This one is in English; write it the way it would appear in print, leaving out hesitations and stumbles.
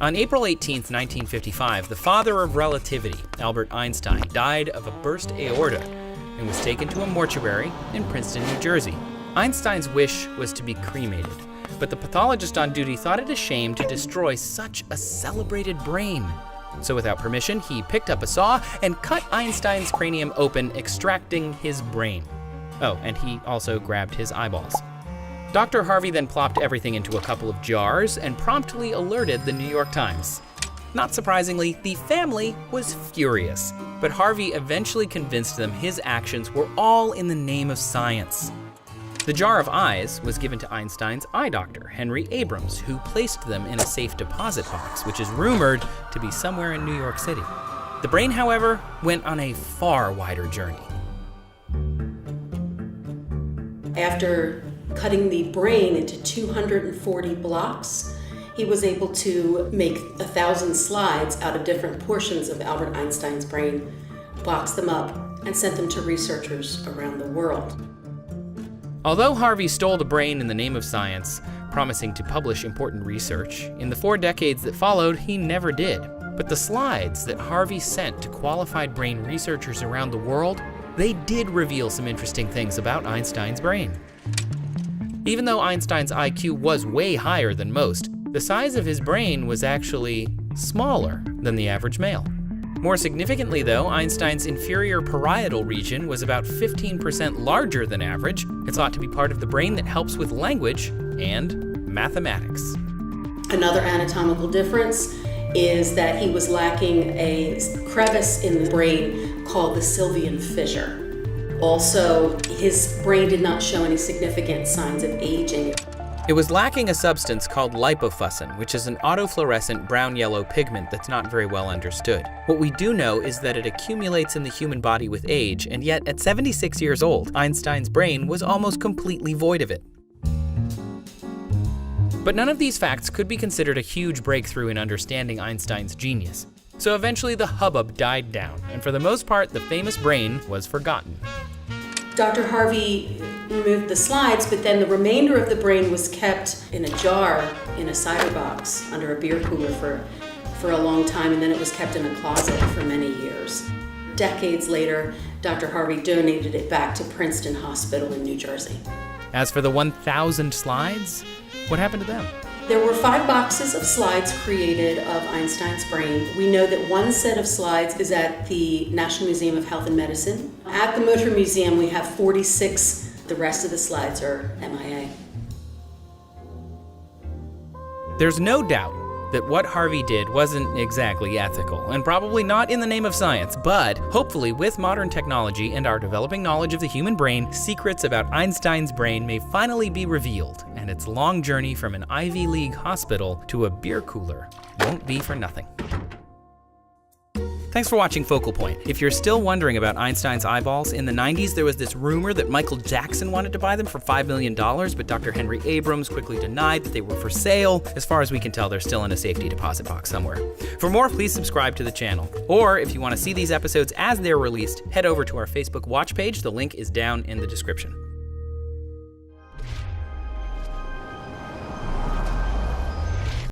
On April 18, 1955, the father of relativity, Albert Einstein, died of a burst aorta and was taken to a mortuary in Princeton, New Jersey. Einstein's wish was to be cremated, but the pathologist on duty thought it a shame to destroy such a celebrated brain. So without permission, he picked up a saw and cut Einstein's cranium open, extracting his brain. Oh, and he also grabbed his eyeballs. Dr. Harvey then plopped everything into a couple of jars and promptly alerted the New York Times. Not surprisingly, the family was furious, but Harvey eventually convinced them his actions were all in the name of science. The jar of eyes was given to Einstein's eye doctor, Henry Abrams, who placed them in a safe deposit box, which is rumored to be somewhere in New York City. The brain, however, went on a far wider journey. After cutting the brain into 240 blocks, he was able to make 1,000 slides out of different portions of Albert Einstein's brain, box them up, and sent them to researchers around the world. Although Harvey stole the brain in the name of science, promising to publish important research, in the 4 decades that followed, he never did. But the slides that Harvey sent to qualified brain researchers around the world, they did reveal some interesting things about Einstein's brain. Even though Einstein's IQ was way higher than most, the size of his brain was actually smaller than the average male. More significantly though, Einstein's inferior parietal region was about 15% larger than average. It's thought to be part of the brain that helps with language and mathematics. Another anatomical difference is that he was lacking a crevice in the brain called the Sylvian fissure. Also, his brain did not show any significant signs of aging. It was lacking a substance called lipofuscin, which is an autofluorescent brown-yellow pigment that's not very well understood. What we do know is that it accumulates in the human body with age, and yet at 76 years old, Einstein's brain was almost completely void of it. But none of these facts could be considered a huge breakthrough in understanding Einstein's genius. So eventually the hubbub died down, and for the most part, the famous brain was forgotten. Dr. Harvey removed the slides, but then the remainder of the brain was kept in a jar in a cider box under a beer cooler for a long time, and then it was kept in a closet for many years. Decades later, Dr. Harvey donated it back to Princeton Hospital in New Jersey. As for the 1,000 slides, what happened to them? There were 5 boxes of slides created of Einstein's brain. We know that one set of slides is at the National Museum of Health and Medicine. At the Motor Museum, we have 46. The rest of the slides are MIA. There's no doubt that what Harvey did wasn't exactly ethical, and probably not in the name of science, but hopefully with modern technology and our developing knowledge of the human brain, secrets about Einstein's brain may finally be revealed, and its long journey from an Ivy League hospital to a beer cooler won't be for nothing. Thanks for watching Focal Point. If you're still wondering about Einstein's eyeballs, in the 90s there was this rumor that Michael Jackson wanted to buy them for $5 million, but Dr. Henry Abrams quickly denied that they were for sale. As far as we can tell, they're still in a safety deposit box somewhere. For more, please subscribe to the channel. Or if you want to see these episodes as they're released, head over to our Facebook watch page. The link is down in the description.